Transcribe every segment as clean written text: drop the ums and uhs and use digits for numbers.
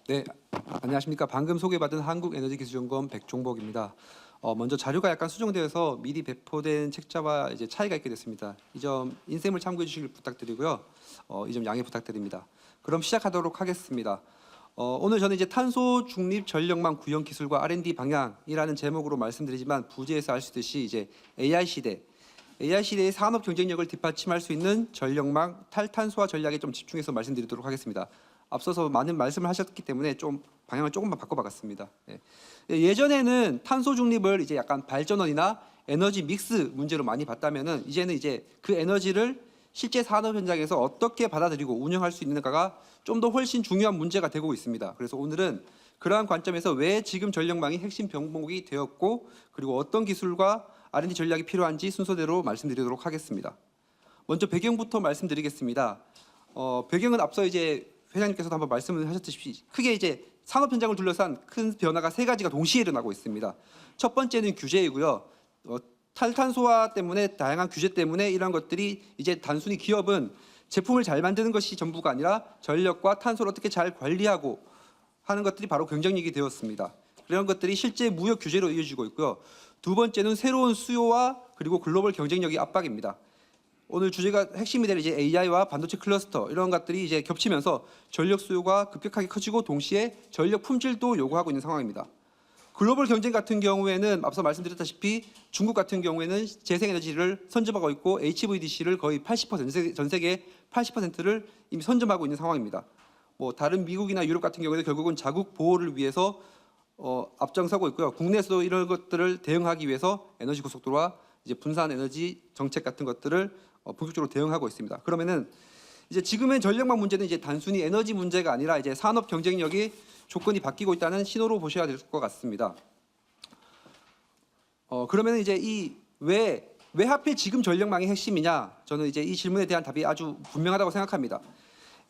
네, 안녕하십니까. 방금 소개받은 한국에너지기술연구원 백종복입니다. 먼저 자료가 약간 수정되어서 미리 배포된 책자와 이제 차이가 있게 됐습니다. 이 점 인쇄물 참고해 주시길 부탁드리고요. 이 점 양해 부탁드립니다. 그럼 시작하도록 하겠습니다. 오늘 저는 이제 탄소 중립 전력망 구형 기술과 R&D 방향이라는 제목으로 말씀드리지만 부제에서 알 수 있듯이 이제 AI 시대의 산업 경쟁력을 뒷받침할 수 있는 전력망 탈탄소화 전략에 좀 집중해서 말씀드리도록 하겠습니다. 앞서서 많은 말씀을 하셨기 때문에 좀 방향을 조금만 바꿔봤습니다. 예전에는 탄소 중립을 이제 약간 발전원이나 에너지 믹스 문제로 많이 봤다면은 이제는 이제 그 에너지를 실제 산업 현장에서 어떻게 받아들이고 운영할 수 있는가가 좀 더 훨씬 중요한 문제가 되고 있습니다. 그래서 오늘은 그러한 관점에서 왜 지금 전력망이 핵심 병목이 되었고 그리고 어떤 기술과 R&D 전략이 필요한지 순서대로 말씀드리도록 하겠습니다. 먼저 배경부터 말씀드리겠습니다. 배경은 앞서 이제 회장님께서도 한번 말씀을 하셨듯이 크게 이제 산업 현장을 둘러싼 큰 변화가 세 가지가 동시에 일어나고 있습니다. 첫 번째는 규제이고요. 탈탄소화 때문에 다양한 규제 때문에 이런 것들이 이제 단순히 기업은 제품을 잘 만드는 것이 전부가 아니라 전력과 탄소를 어떻게 잘 관리하고 하는 것들이 바로 경쟁력이 되었습니다. 이런 것들이 실제 무역 규제로 이어지고 있고요. 두 번째는 새로운 수요와 그리고 글로벌 경쟁력의 압박입니다. 오늘 주제가 핵심이 될 이제 AI와 반도체 클러스터 이런 것들이 이제 겹치면서 전력 수요가 급격하게 커지고 동시에 전력 품질도 요구하고 있는 상황입니다. 글로벌 경쟁 같은 경우에는 앞서 말씀드렸다시피 중국 같은 경우에는 재생에너지를 선점하고 있고 HVDC를 거의 80% 전 세계 80%를 이미 선점하고 있는 상황입니다. 다른 미국이나 유럽 같은 경우에는 결국은 자국 보호를 위해서 앞장서고 있고요. 국내에서도 이런 것들을 대응하기 위해서 에너지 고속도로와 이제 분산 에너지 정책 같은 것들을 본격적으로 대응하고 있습니다. 그러면은 이제 지금의 전력망 문제는 이제 단순히 에너지 문제가 아니라 이제 산업 경쟁력이 조건이 바뀌고 있다는 신호로 보셔야 될 것 같습니다. 그러면 이제 이 왜 하필 지금 전력망이 핵심이냐? 저는 이제 이 질문에 대한 답이 아주 분명하다고 생각합니다.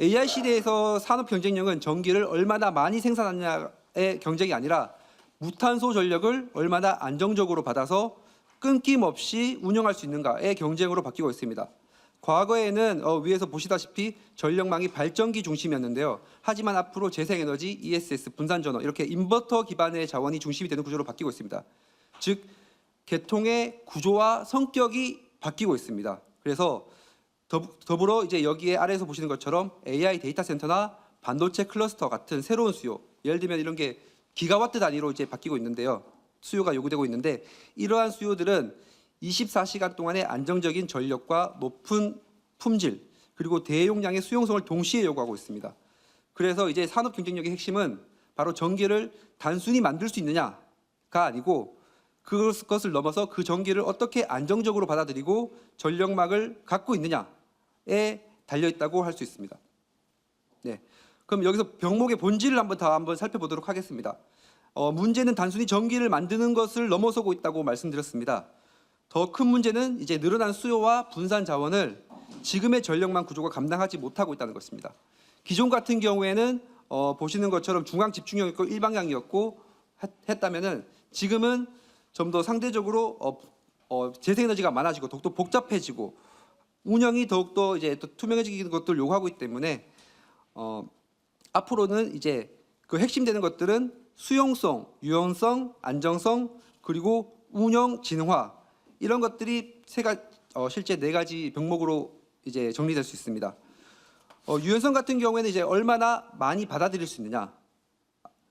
AI 시대에서 산업 경쟁력은 전기를 얼마나 많이 생산하느냐의 경쟁이 아니라 무탄소 전력을 얼마나 안정적으로 받아서 끊김없이 운영할 수 있는가의 경쟁으로 바뀌고 있습니다. 과거에는 위에서 보시다시피 전력망이 발전기 중심이었는데요. 하지만 앞으로 재생에너지, ESS, 분산전원 이렇게 인버터 기반의 자원이 중심이 되는 구조로 바뀌고 있습니다. 즉 계통의 구조와 성격이 바뀌고 있습니다. 그래서 더불어 이제 여기에 아래에서 보시는 것처럼 AI 데이터 센터나 반도체 클러스터 같은 새로운 수요, 예를 들면 이런 게 기가와트 단위로 이제 바뀌고 있는데요. 수요가 요구되고 있는데 이러한 수요들은 24시간 동안의 안정적인 전력과 높은 품질 그리고 대용량의 수용성을 동시에 요구하고 있습니다. 그래서 이제 산업 경쟁력의 핵심은 바로 전기를 단순히 만들 수 있느냐가 아니고 그것을 넘어서 그 전기를 어떻게 안정적으로 받아들이고 전력망을 갖고 있느냐에 달려 있다고 할 수 있습니다. 네, 그럼 여기서 병목의 본질을 한번 살펴보도록 하겠습니다. 문제는 단순히 전기를 만드는 것을 넘어서고 있다고 말씀드렸습니다. 더 큰 문제는 이제 늘어난 수요와 분산 자원을 지금의 전력망 구조가 감당하지 못하고 있다는 것입니다. 기존 같은 경우에는 보시는 것처럼 중앙 집중형이었고 일방향이었고 했다면은 지금은 좀 더 상대적으로 재생에너지가 많아지고 더욱더 복잡해지고 운영이 더욱더 이제 또 투명해지는 것들을 요구하고 있기 때문에 앞으로는 이제 그 핵심되는 것들은 수용성, 유연성, 안정성 그리고 운영 진흥화 이런 것들이 실제 네 가지 병목으로 이제 정리될 수 있습니다. 유연성 같은 경우에는 이제 얼마나 많이 받아들일 수 있느냐.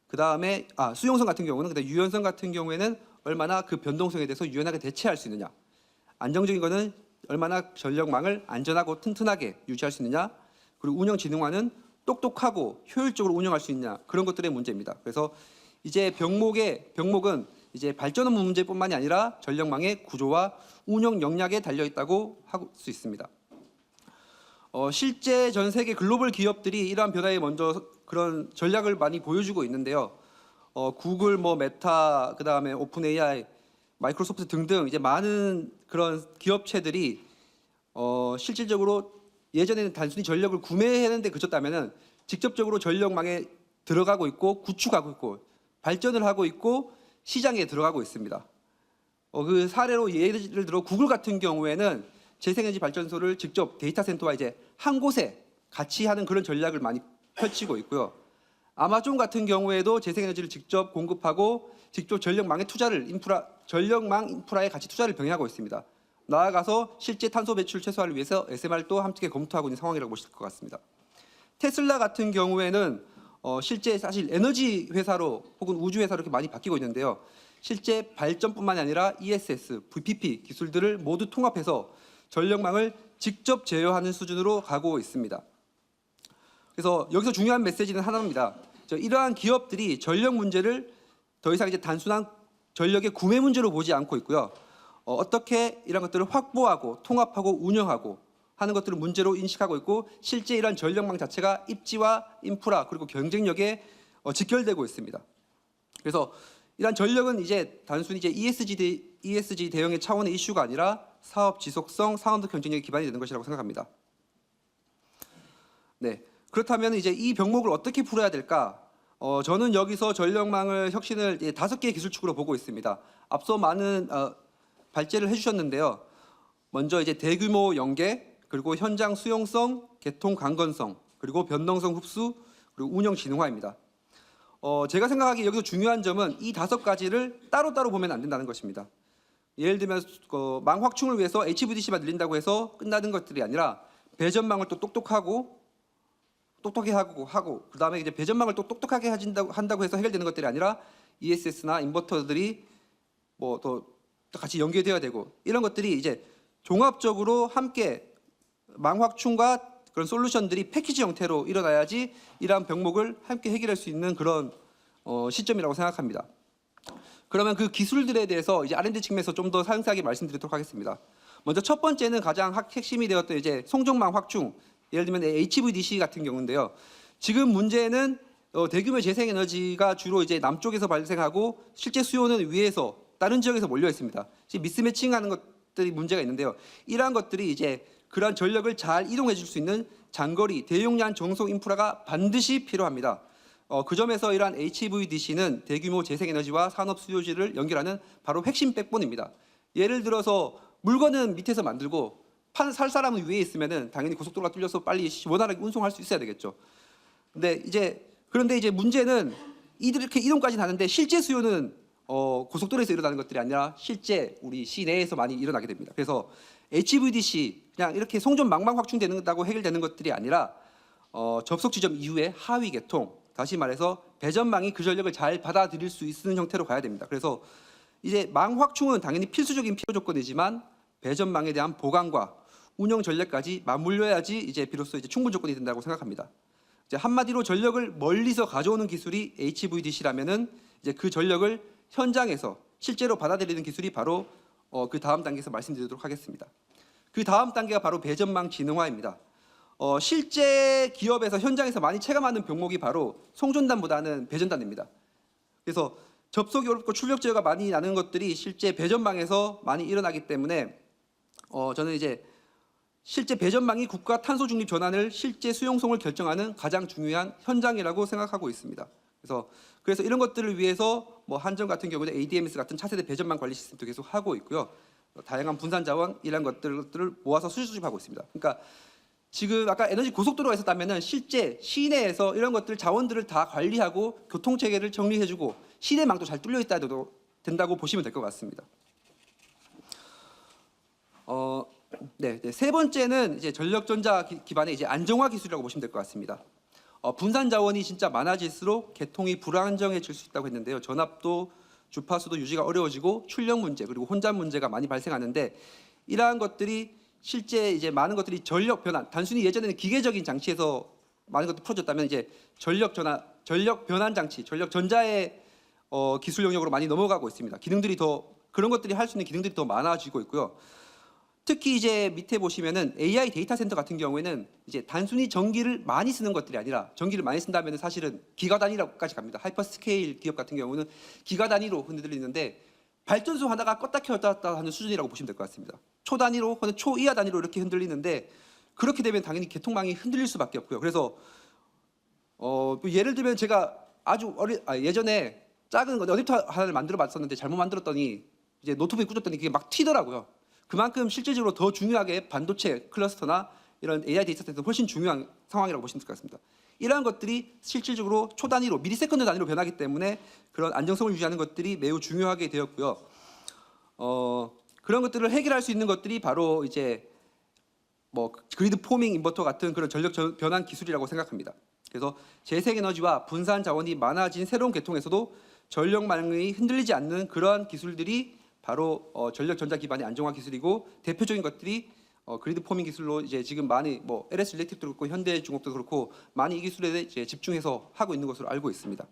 그 다음에 수용성 같은 경우는 유연성 같은 경우에는 얼마나 그 변동성에 대해서 유연하게 대체할 수 있느냐. 안정적인 거는 얼마나 전력망을 안전하고 튼튼하게 유지할 수 있느냐. 그리고 운영 진흥화는 똑똑하고 효율적으로 운영할 수 있느냐. 그런 것들의 문제입니다. 그래서 이제 병목은 이제 발전업 문제뿐만이 아니라 전력망의 구조와 운영 역량에 달려 있다고 할 수 있습니다. 실제 전 세계 글로벌 기업들이 이러한 변화에 먼저 그런 전략을 많이 보여주고 있는데요. 구글, 메타, 그 다음에 오픈 AI, 마이크로소프트 등등 이제 많은 그런 기업체들이 실질적으로 예전에는 단순히 전력을 구매하는데 그쳤다면은 직접적으로 전력망에 들어가고 있고 구축하고 있고 발전을 하고 있고 시장에 들어가고 있습니다. 그 사례로 예를 들어 구글 같은 경우에는 재생에너지 발전소를 직접 데이터 센터와 이제 한 곳에 같이 하는 그런 전략을 많이 펼치고 있고요. 아마존 같은 경우에도 재생에너지를 직접 공급하고 직접 전력망 인프라에 같이 투자를 병행하고 있습니다. 나아가서 실제 탄소 배출 최소화를 위해서 SMR도 함께 검토하고 있는 상황이라고 보실 것 같습니다. 테슬라 같은 경우에는 실제 사실 에너지 회사로 혹은 우주 회사로 이렇게 많이 바뀌고 있는데요. 실제 발전뿐만 아니라 ESS, VPP 기술들을 모두 통합해서 전력망을 직접 제어하는 수준으로 가고 있습니다. 그래서 여기서 중요한 메시지는 하나입니다. 이러한 기업들이 전력 문제를 더 이상 이제 단순한 전력의 구매 문제로 보지 않고 있고요. 어떻게 이런 것들을 확보하고 통합하고 운영하고 하는 것들을 문제로 인식하고 있고 실제 이러한 전력망 자체가 입지와 인프라 그리고 경쟁력에 직결되고 있습니다. 그래서 이러한 전력은 이제 단순히 이제 ESG 대응의 차원의 이슈가 아니라 사업 지속성, 산업적 경쟁력이 기반이 되는 것이라고 생각합니다. 네, 그렇다면 이제 이 병목을 어떻게 풀어야 될까? 저는 여기서 전력망을 혁신을 5개의 기술축으로 보고 있습니다. 앞서 많은 발제를 해주셨는데요. 먼저 이제 대규모 연계, 그리고 현장 수용성, 개통 강건성, 그리고 변동성 흡수, 그리고 운영 진흥화입니다. 제가 생각하기에 여기서 중요한 점은 이 5가지를 따로따로 보면 안 된다는 것입니다. 예를 들면 망 확충을 위해서 HVDC만 늘린다고 해서 끝나는 것들이 아니라 배전망을 또 똑똑하게 하고 그다음에 이제 배전망을 또 똑똑하게 한다고 해서 해결되는 것들이 아니라 ESS나 인버터들이 뭐 더 같이 연계되어야 되고 이런 것들이 이제 종합적으로 함께 망 확충과 그런 솔루션들이 패키지 형태로 일어나야지 이러한 병목을 함께 해결할 수 있는 그런 시점이라고 생각합니다. 그러면 그 기술들에 대해서 이제 R&D 측면에서 좀 더 상세하게 말씀드리도록 하겠습니다. 먼저 첫 번째는 가장 핵심이 되었던 이제 송정망 확충, 예를 들면 HVDC 같은 경우인데요. 지금 문제는 대규모 재생에너지가 주로 이제 남쪽에서 발생하고 실제 수요는 위에서 다른 지역에서 몰려 있습니다. 미스매칭하는 것들이 문제가 있는데요. 이러한 것들이 이제 그러한 전력을 잘 이동해 줄 수 있는 장거리 대용량 정속 인프라가 반드시 필요합니다. 그 점에서 이러한 HVDC는 대규모 재생에너지와 산업 수요지를 연결하는 바로 핵심 백본입니다. 예를 들어서 물건은 밑에서 만들고 살 사람은 위에 있으면은 당연히 고속도로가 뚫려서 빨리 원활하게 운송할 수 있어야 되겠죠. 그런데 이제 문제는 이렇게 이동까지는 하는데 실제 수요는 고속도로에서 일어나는 것들이 아니라 실제 우리 시내에서 많이 일어나게 됩니다. 그래서 HVDC 그냥 이렇게 송전 망망 확충된다고 해결되는 것들이 아니라 접속 지점 이후에 하위 계통, 다시 말해서 배전망이 그 전력을 잘 받아들일 수 있는 형태로 가야 됩니다. 그래서 이제 망 확충은 당연히 필수적인 필요 조건이지만 배전망에 대한 보강과 운영 전략까지 맞물려야지 이제 비로소 이제 충분 조건이 된다고 생각합니다. 이제 한마디로 전력을 멀리서 가져오는 기술이 HVDC라면은 이제 그 전력을 현장에서 실제로 받아들이는 기술이 바로 그 다음 단계에서 말씀드리도록 하겠습니다. 그 다음 단계가 바로 배전망 진흥화입니다. 실제 기업에서 현장에서 많이 체감하는 병목이 바로 송전단보다는 배전단입니다. 그래서 접속이 어렵고 출력 제어가 많이 나는 것들이 실제 배전망에서 많이 일어나기 때문에 저는 이제 실제 배전망이 국가 탄소 중립 전환을 실제 수용성을 결정하는 가장 중요한 현장이라고 생각하고 있습니다. 그래서 이런 것들을 위해서 뭐 한전 같은 경우는 ADMS 같은 차세대 배전망 관리 시스템도 계속 하고 있고요. 다양한 분산 자원 이런 것들을 모아서 수집하고 있습니다. 그러니까 지금 아까 에너지 고속도로가 있었다면은 실제 시내에서 이런 것들 자원들을 다 관리하고 교통 체계를 정리해주고 시내망도 잘 뚫려 있다도 된다고 보시면 될 것 같습니다. 네, 세 번째는 이제 전력전자 기반의 이제 안정화 기술이라고 보시면 될 것 같습니다. 분산 자원이 진짜 많아질수록 개통이 불안정해질 수 있다고 했는데요. 전압도 주파수도 유지가 어려워지고 출력 문제 그리고 혼잡 문제가 많이 발생하는데 이러한 것들이 실제 이제 많은 것들이 전력 변환, 단순히 예전에는 기계적인 장치에서 많은 것들이 풀어졌다면 이제 전력 변환 장치, 전력 전자의 기술 영역으로 많이 넘어가고 있습니다. 그런 것들이 할 수 있는 기능들이 더 많아지고 있고요. 특히 이제 밑에 보시면은 AI 데이터 센터 같은 경우에는 이제 단순히 전기를 많이 쓰는 것들이 아니라 전기를 많이 쓴다면 사실은 기가 단위로까지 갑니다. 하이퍼스케일 기업 같은 경우는 기가 단위로 흔들리는데 발전소 하나가 껐다 켰다 하는 수준이라고 보시면 될 것 같습니다. 초 단위로 혹은 초 이하 단위로 이렇게 흔들리는데 그렇게 되면 당연히 개통망이 흔들릴 수밖에 없고요. 그래서 예를 들면 제가 예전에 작은 어댑터 하나를 만들어 봤었는데 잘못 만들었더니 이제 노트북에 꽂았더니 그게 막 튀더라고요. 그만큼 실질적으로 더 중요하게 반도체 클러스터나 이런 AI 데이터 센터는 훨씬 중요한 상황이라고 보시면 될 것 같습니다. 이러한 것들이 실질적으로 초 단위로 미리세컨드 단위로 변하기 때문에 그런 안정성을 유지하는 것들이 매우 중요하게 되었고요. 그런 것들을 해결할 수 있는 것들이 바로 이제 뭐 그리드 포밍 인버터 같은 그런 전력 변환 기술이라고 생각합니다. 그래서 재생에너지와 분산 자원이 많아진 새로운 계통에서도 전력망이 흔들리지 않는 그러한 기술들이 바로 전력 전자 기반의 안정화 기술이고, 대표적인 것들이 그리드 포밍 기술로 이제 지금 많이 뭐 LS 일렉틱도 그렇고 현대중공업도 그렇고 많이 이 기술에 이제 집중해서 하고 있는 것으로 알고 있습니다.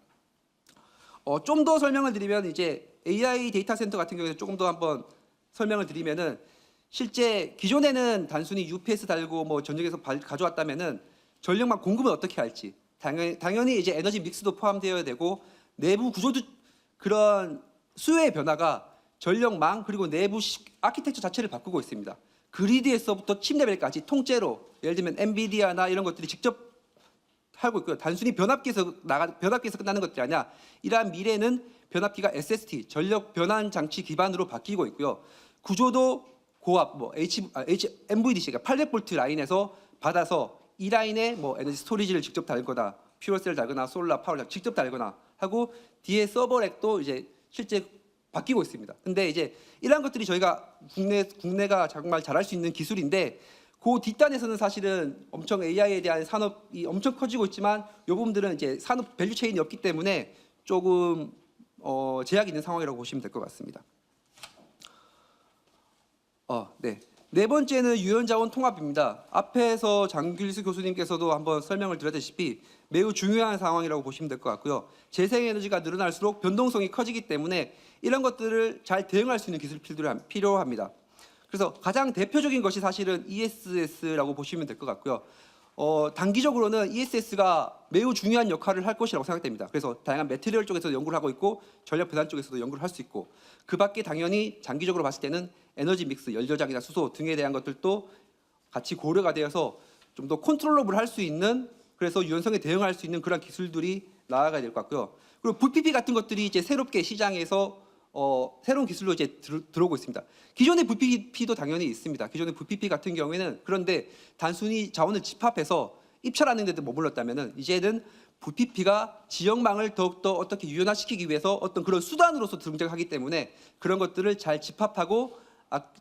좀 더 설명을 드리면 이제 AI 데이터 센터 같은 경우에 조금 더 한번 설명을 드리면은, 실제 기존에는 단순히 UPS 달고 뭐 전역에서 가져왔다면은 전력망 공급을 어떻게 할지, 당연히 이제 에너지 믹스도 포함되어야 되고 내부 구조도 그런 수요의 변화가 전력망 그리고 내부 아키텍처 자체를 바꾸고 있습니다. 그리드에서부터 칩 레벨까지 통째로, 예를 들면 엔비디아나 이런 것들이 직접 하고 있고요. 단순히 변압기에서 끝나는 것들이 아니라 이러한 미래는 변압기가 SST 전력 변환 장치 기반으로 바뀌고 있고요. 구조도 고압 뭐 MVDC가 800V 라인에서 받아서 이 라인에 뭐 에너지 스토리지를 직접 달거나 퓨어셀 달거나 솔라 파워를 직접 달거나 하고, 뒤에 서버렉도 이제 실제 바뀌고 있습니다. 근데 이제 이러한 것들이 저희가 국내가 정말 잘할 수 있는 기술인데, 그 뒷단에서는 사실은 엄청 AI에 대한 산업이 엄청 커지고 있지만 이 부분들은 이제 산업 밸류 체인이 없기 때문에 조금 제약이 있는 상황이라고 보시면 될 것 같습니다. 네. 네 번째는 유연자원 통합입니다. 앞에서 장길수 교수님께서도 한번 설명을 드렸다시피 매우 중요한 상황이라고 보시면 될 것 같고요. 재생에너지가 늘어날수록 변동성이 커지기 때문에 이런 것들을 잘 대응할 수 있는 기술 필요합니다. 그래서 가장 대표적인 것이 사실은 ESS라고 보시면 될 것 같고요. 단기적으로는 ESS가 매우 중요한 역할을 할 것이라고 생각됩니다. 그래서 다양한 매트리얼 쪽에서 연구를 하고 있고 전력 배단 쪽에서도 연구를 할 수 있고, 그 밖에 당연히 장기적으로 봤을 때는 에너지 믹스, 연료장이나 수소 등에 대한 것들도 같이 고려가 되어서 좀 더 컨트롤러블 할 수 있는, 그래서 유연성에 대응할 수 있는 그런 기술들이 나아가야 될 것 같고요. 그리고 VPP 같은 것들이 이제 새롭게 시장에서 새로운 기술로 이제 들어오고 있습니다. 기존의 VPP도 당연히 있습니다. 기존의 VPP 같은 경우에는, 그런데 단순히 자원을 집합해서 입찰하는 데도 머물렀다면은 이제는 VPP가 지역망을 더욱더 어떻게 유연화시키기 위해서 어떤 그런 수단으로서 등장하기 때문에 그런 것들을 잘 집합하고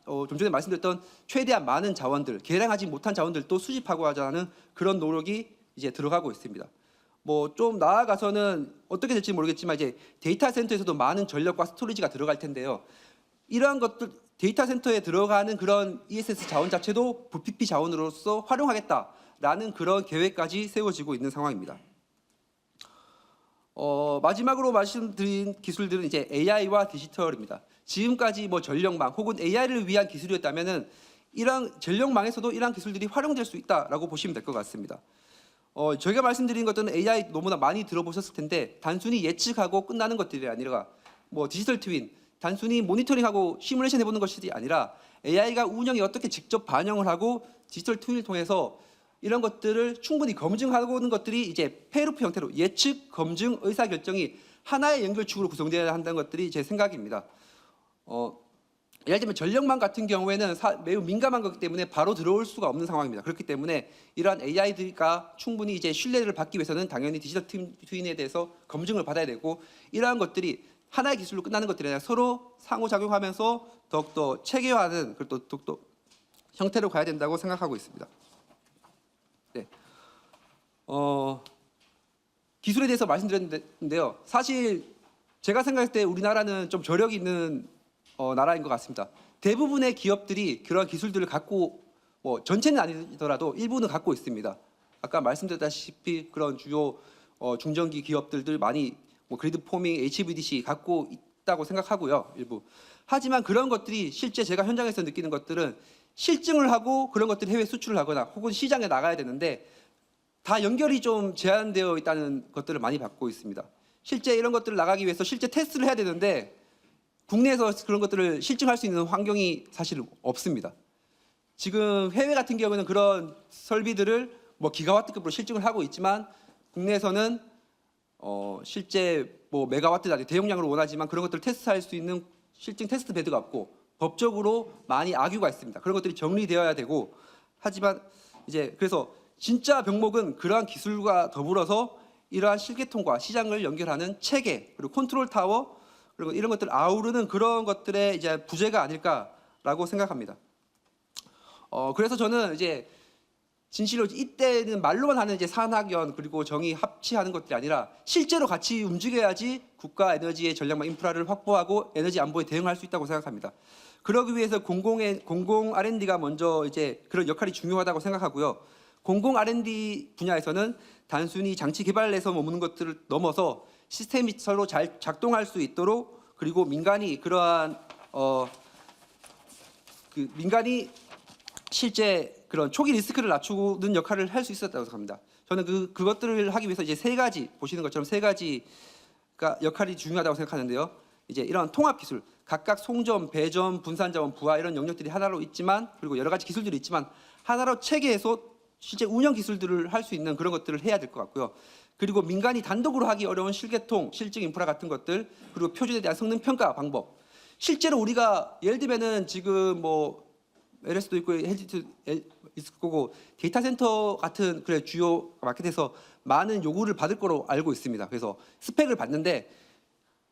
좀 전에 말씀드렸던 최대한 많은 자원들, 계량하지 못한 자원들도 수집하고 하자는 그런 노력이 이제 들어가고 있습니다. 뭐 좀 나아가서는 어떻게 될지 모르겠지만 이제 데이터 센터에서도 많은 전력과 스토리지가 들어갈 텐데요. 이러한 것들, 데이터 센터에 들어가는 그런 ESS 자원 자체도 VPP 자원으로서 활용하겠다라는 그런 계획까지 세워지고 있는 상황입니다. 마지막으로 말씀드린 기술들은 이제 AI와 디지털입니다. 지금까지 뭐 전력망 혹은 AI를 위한 기술이었다면은 이런 전력망에서도 이러한 기술들이 활용될 수 있다라고 보시면 될 것 같습니다. 저희가 말씀드린 것들은 AI 너무나 많이 들어보셨을 텐데, 단순히 예측하고 끝나는 것들이 아니라 뭐 디지털 트윈, 단순히 모니터링하고 시뮬레이션 해보는 것이 아니라 AI가 운영에 어떻게 직접 반영을 하고 디지털 트윈을 통해서 이런 것들을 충분히 검증하고 오는 것들이 이제 페이루프 형태로 예측, 검증, 의사결정이 하나의 연결축으로 구성되어야 한다는 것들이 제 생각입니다. 예를 들면 전력망 같은 경우에는 매우 민감한 거기 때문에 바로 들어올 수가 없는 상황입니다. 그렇기 때문에 이러한 AI가 충분히 이제 신뢰를 받기 위해서는 당연히 디지털 트윈에 대해서 검증을 받아야 되고, 이러한 것들이 하나의 기술로 끝나는 것들이 아니라 서로 상호작용하면서 더욱더 체계화하는 그리고 또 형태로 가야 된다고 생각하고 있습니다. 네. 기술에 대해서 말씀드렸는데요. 사실 제가 생각할 때 우리나라는 좀 저력이 있는 나라인 것 같습니다. 대부분의 기업들이 그런 기술들을 갖고, 뭐 전체는 아니더라도 일부는 갖고 있습니다. 아까 말씀드렸다시피 그런 주요 중전기 기업들도 많이 뭐 그리드 포밍, HVDC 갖고 있다고 생각하고요, 일부. 하지만 그런 것들이 실제 제가 현장에서 느끼는 것들은 실증을 하고 그런 것들이 해외 수출을 하거나 혹은 시장에 나가야 되는데 다 연결이 좀 제한되어 있다는 것들을 많이 받고 있습니다. 실제 이런 것들을 나가기 위해서 실제 테스트를 해야 되는데 국내에서 그런 것들을 실증할 수 있는 환경이 사실 없습니다. 지금 해외 같은 경우는 그런 설비들을 뭐 기가와트급으로 실증을 하고 있지만 국내에서는 실제 뭐 메가와트 대용량으로 원하지만 그런 것들을 테스트할 수 있는 실증 테스트 베드가 없고 법적으로 많이 악유가 있습니다. 그런 것들이 정리되어야 되고, 하지만 이제 그래서 진짜 병목은 그러한 기술과 더불어서 이러한 실개통과 시장을 연결하는 체계 그리고 컨트롤 타워 그리고 이런 것들 아우르는 그런 것들의 이제 부재가 아닐까라고 생각합니다. 그래서 저는 이제 진실로 이때는 말로만 하는 이제 산학연 그리고 정의 합치하는 것들이 아니라 실제로 같이 움직여야지 국가 에너지의 전략망 인프라를 확보하고 에너지 안보에 대응할 수 있다고 생각합니다. 그러기 위해서 공공 R&D가 먼저 이제 그런 역할이 중요하다고 생각하고요. 공공 R&D 분야에서는 단순히 장치 개발에서 머무는 것들을 넘어서 시스템이 서로 잘 작동할 수 있도록 그리고 민간이 그러한 민간이 실제 그런 초기 리스크를 낮추는 역할을 할 수 있었다고 생각합니다. 저는 그것들을 하기 위해서 이제 세 가지 보시는 것처럼 세 가지가 역할이 중요하다고 생각하는데요. 이제 이런 통합 기술, 각각 송전, 배전, 분산 자원, 부하 이런 영역들이 하나로 있지만 그리고 여러 가지 기술들이 있지만 하나로 체계해서 실제 운영 기술들을 할 수 있는 그런 것들을 해야 될 것 같고요. 그리고 민간이 단독으로 하기 어려운 실개통, 실증 인프라 같은 것들 그리고 표준에 대한 성능 평가 방법. 실제로 우리가 예를 들면은 지금 뭐 LS도 있고 LG도 있을 거고 데이터 센터 같은 그래 주요 마켓에서 많은 요구를 받을 거로 알고 있습니다. 그래서 스펙을 받는데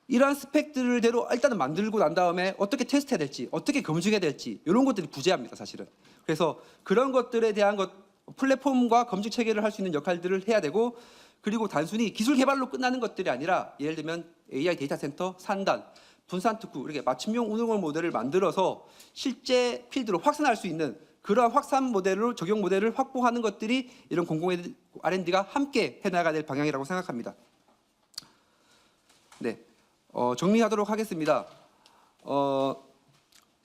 이러한 스펙들대로 일단은 만들고 난 다음에 어떻게 테스트해야 될지, 어떻게 검증해야 될지 이런 것들이 부재합니다, 사실은. 그래서 그런 것들에 대한 플랫폼과 검증 체계를 할 수 있는 역할들을 해야 되고 그리고 단순히 기술 개발로 끝나는 것들이 아니라 예를 들면 AI 데이터 센터, 산단, 분산 특구 이렇게 맞춤형 운영 모델을 만들어서 실제 필드로 확산할 수 있는 그러한 확산 모델로 적용 모델을 확보하는 것들이 이런 공공 R&D가 함께 해나가야 될 방향이라고 생각합니다. 네, 정리하도록 하겠습니다.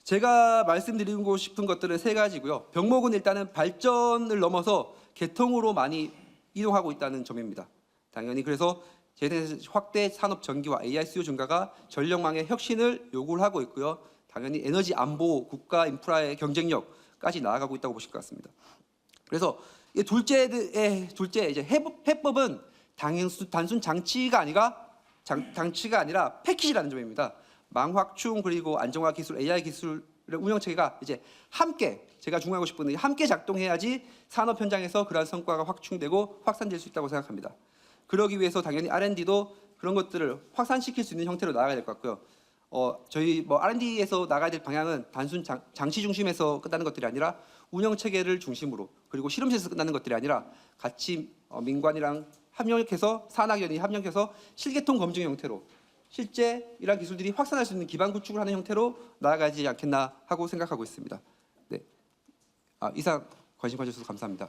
제가 말씀드리고 싶은 것들은 세 가지고요. 병목은 일단은 발전을 넘어서 개통으로 많이 이동하고 있다는 점입니다. 당연히 그래서 확대 산업 전기화, AI 수요 증가가 전력망의 혁신을 요구를 하고 있고요. 당연히 에너지 안보, 국가 인프라의 경쟁력까지 나아가고 있다고 보실 것 같습니다. 그래서 둘째 이제 해법은 단순 장치가 아니라 패키지라는 점입니다. 망확충 그리고 안정화 기술, AI 기술의 운영 체계가 이제 함께 제가 중요하고 싶은 함께 작동해야지 산업 현장에서 그러한 성과가 확충되고 확산될 수 있다고 생각합니다. 그러기 위해서 당연히 R&D도 그런 것들을 확산시킬 수 있는 형태로 나아가야 될 것 같고요. 저희 R&D에서 나가야 될 방향은 단순 장치 중심에서 끝나는 것들이 아니라 운영 체계를 중심으로 그리고 실험실에서 끝나는 것들이 아니라 같이 민관이랑 협력해서 산학연이 협력해서 실개통 검증 형태로 실제 이러한 기술들이 확산할 수 있는 기반 구축을 하는 형태로 나아가지 않겠나 하고 생각하고 있습니다. 네, 이상 관심 가져주셔서 감사합니다.